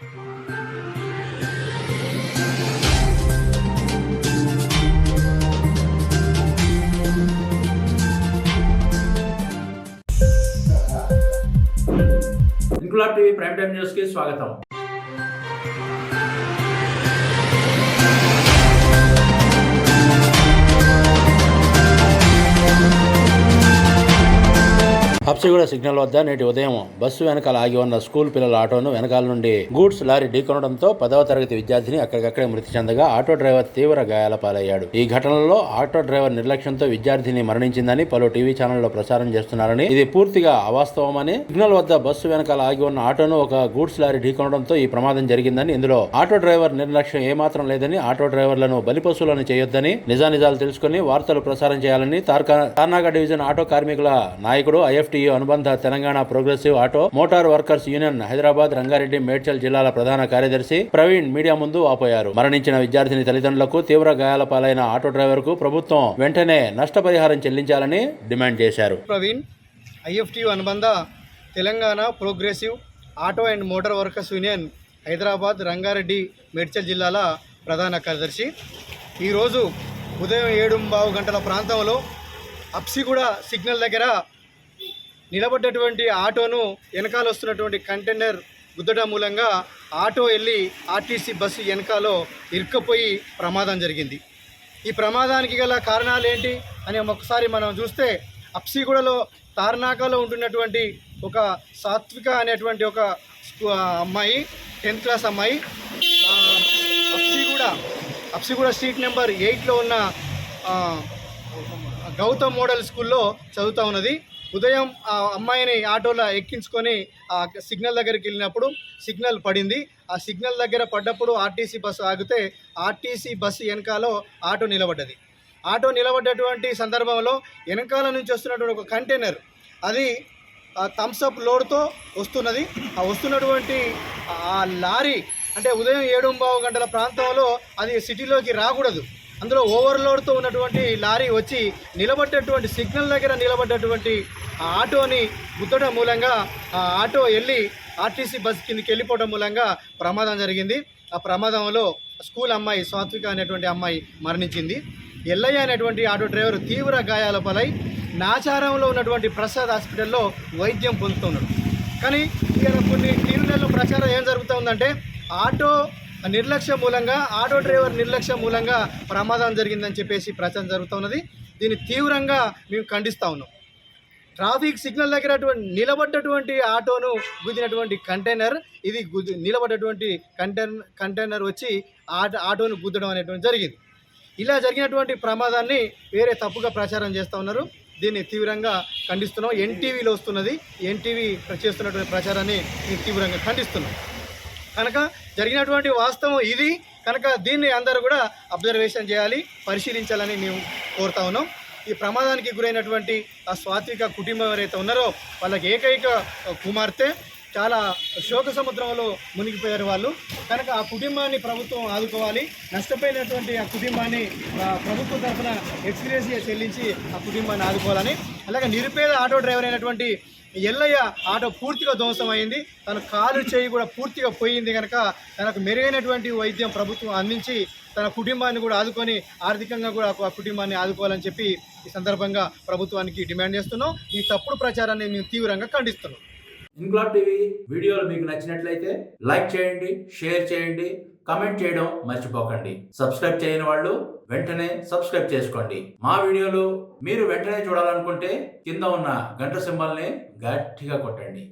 Inquilab TV prime time news కి స్వాగతం. Habsiguda signal వద్ద నేటి ఉదయం బస్సు వెనకాల ఆగి ఉన్న స్కూల్ పిల్లల ఆటోను వెనకాల నుండి గూడ్స్ లారీ ఢీకొనడంతో 10వ తరగతి విద్యార్థిని అక్కడికక్కడే మృతి చెందగా ఆటో డ్రైవర్ తీవ్ర గాయాల పాలయ్యాడు. ఈ ఘటనలో ఆటో డ్రైవర్ నిర్లక్ష్యంతో విద్యార్థిని మరణించిందని పలు టీవీ ఛానళ్లలో ప్రసారం చేస్తున్నారని, ఇది పూర్తిగా అవాస్తవమని, సిగ్నల్ వద్ద బస్సు వెనకాల ఆగి ఉన్న ఆటోను ఒక గూడ్స్ లారీ ఢీకొనడంతో ఈ ప్రమాదం జరిగిందని, ఇందులో ఆటో డ్రైవర్ నిర్లక్ష్యం ఏమాత్రం లేదని, ఆటో డ్రైవర్లను బలిపశువులను చేయొద్దని, నిజానిజాలు తెలుసుకుని వార్తలు ప్రసారం చేయాలని తార్నాక డివిజన్ ఆటో కార్మికుల నాయకుడు IFTU అనుబంధ Telangana progressive auto motor workers union Hyderabad, Rangareddy, Medchal జిల్లాల ప్రధాన కార్యదర్శి ప్రవీణ్ మీడియా ముందు వాపోయారు. మరణించిన విద్యార్థిని తల్లిదండ్రులకు, తీవ్ర గాయాల పాలైన ఆటో డ్రైవర్ కు ప్రభుత్వం వెంటనే నష్టపరిహారం చెల్లించాలని డిమాండ్ చేశారు. ప్రవీణ్, IFTU అనుబంధ Telangana progressive auto and motor workers union Hyderabad, Rangareddy, Medchal జిల్లాల ప్రధాన కార్యదర్శి. ఈరోజు ఉదయం 7:15 గంటల ప్రాంతంలో హబ్సిగూడ సిగ్నల్ దగ్గర నిలబడ్డటువంటి ఆటోను వెనకాల వస్తున్నటువంటి కంటైనర్ గుద్దడం మూలంగా ఆటో వెళ్ళి ఆర్టీసీ బస్సు వెనకాలో ఇరుక్కపోయి ప్రమాదం జరిగింది. ఈ ప్రమాదానికి గల కారణాలు ఏంటి అని ఒకసారి మనం చూస్తే, హబ్సిగూడలో తార్నాకలో ఉంటున్నటువంటి ఒక సాత్విక అనేటువంటి ఒక అమ్మాయి, 10th క్లాస్ అమ్మాయి, హబ్సిగూడ స్ట్రీట్ నెంబర్ 8లో ఉన్న గౌతమ్ మోడల్ స్కూల్లో చదువుతూ ఉన్నది. ఉదయం ఆ అమ్మాయిని ఆటోలో ఎక్కించుకొని ఆ సిగ్నల్ దగ్గరికి వెళ్ళినప్పుడు సిగ్నల్ పడింది. ఆ సిగ్నల్ దగ్గర పడ్డప్పుడు ఆర్టీసీ బస్సు ఆగితే ఆర్టీసీ బస్సు వెనకాలో ఆటో నిలబడ్డది. ఆటో నిలబడ్డటువంటి సందర్భంలో వెనకాల నుంచి వస్తున్నటువంటి ఒక కంటైనర్, అది థమ్స్అప్ లోడ్తో వస్తున్నది. ఆ వస్తున్నటువంటి ఆ లారీ అంటే ఉదయం 7:15 గంటల ప్రాంతంలో అది సిటీలోకి రాకూడదు. అందులో ఓవర్లోడ్తో ఉన్నటువంటి లారీ వచ్చి నిలబడ్డటువంటి సిగ్నల్ దగ్గర నిలబడ్డటువంటి ఆ ఆటోని గుద్దడం మూలంగా ఆ ఆటో వెళ్ళి ఆర్టీసీ బస్ కిందకి వెళ్ళిపోవడం మూలంగా ప్రమాదం జరిగింది. ఆ ప్రమాదంలో స్కూల్ అమ్మాయి సాత్విక అనేటువంటి అమ్మాయి మరణించింది. ఎల్లయ్య అనేటువంటి ఆటో డ్రైవర్ తీవ్ర గాయాల పాలై నాచారంలో ఉన్నటువంటి ప్రసాద్ హాస్పిటల్లో వైద్యం పొందుతున్నాడు. కానీ ఇక్కడ కొన్ని టీవీలలో ప్రచారం ఏం జరుగుతూ ఉందంటే, ఆటో డ్రైవర్ నిర్లక్ష్యం మూలంగా ప్రమాదం జరిగిందని చెప్పేసి ప్రచారం జరుగుతున్నది. దీన్ని తీవ్రంగా మేము ఖండిస్తూ ఉన్నాం. ట్రాఫిక్ సిగ్నల్ దగ్గర నిలబడ్డటువంటి ఆటోను గుద్దినటువంటి కంటైనర్, ఇది నిలబడ్డటువంటి కంటైనర్ వచ్చి ఆటోను గుద్దడం అనేటువంటి జరిగింది. ఇలా జరిగినటువంటి ప్రమాదాన్ని వేరే తప్పుగా ప్రచారం చేస్తూ ఉన్నారు. దీన్ని తీవ్రంగా ఖండిస్తున్నాం. NTVలో వస్తున్నది, NTV చేస్తున్నటువంటి ప్రచారాన్ని మేము తీవ్రంగా ఖండిస్తున్నాం. కనుక జరిగినటువంటి వాస్తవం ఇది కనుక దీన్ని అందరూ కూడా అబ్జర్వేషన్ చేయాలి, పరిశీలించాలని మేము కోరుతా ఉన్నాం. ఈ ప్రమాదానికి గురైనటువంటి ఆ సాత్విక కుటుంబం ఎవరైతే ఉన్నారో వాళ్ళకి ఏకైక కుమార్తె, చాలా శోక సముద్రంలో మునిగిపోయారు వాళ్ళు. కనుక ఆ కుటుంబాన్ని ప్రభుత్వం ఆదుకోవాలి. నష్టపోయినటువంటి ఆ కుటుంబాన్ని ప్రభుత్వం తరఫున ఎక్స్గ్రేషియా చెల్లించి ఆ కుటుంబాన్ని ఆదుకోవాలని, అలాగే నిరుపేద ఆటో డ్రైవర్ అయినటువంటి ఎల్లయ్య ఆటో పూర్తిగా ధ్వంసమైంది. తన కాలు చేయి కూడా పూర్తిగా పోయింది. కనుక తనకు మెరుగైనటువంటి వైద్యం ప్రభుత్వం అందించి తన కుటుంబాన్ని కూడా ఆదుకొని ఆర్థికంగా కూడా ఆ కుటుంబాన్ని ఆదుకోవాలని చెప్పి ఈ సందర్భంగా ప్రభుత్వానికి డిమాండ్ చేస్తున్నాం. ఈ తప్పుడు ప్రచారాన్ని మేము తీవ్రంగా ఖండిస్తున్నాం. ఇంక్లాబ్ టీవీ వీడియోలు మీకు నచ్చినట్లయితే లైక్ చేయండి, షేర్ చేయండి, కమెంట్ చేయడం మర్చిపోకండి. సబ్స్క్రైబ్ చేయని వాళ్ళు వెంటనే సబ్స్క్రైబ్ చేసుకోండి. మా వీడియోలు మీరు వెంటనే చూడాలనుకుంటే కింద ఉన్న గంట సింబల్ని గట్టిగా కొట్టండి.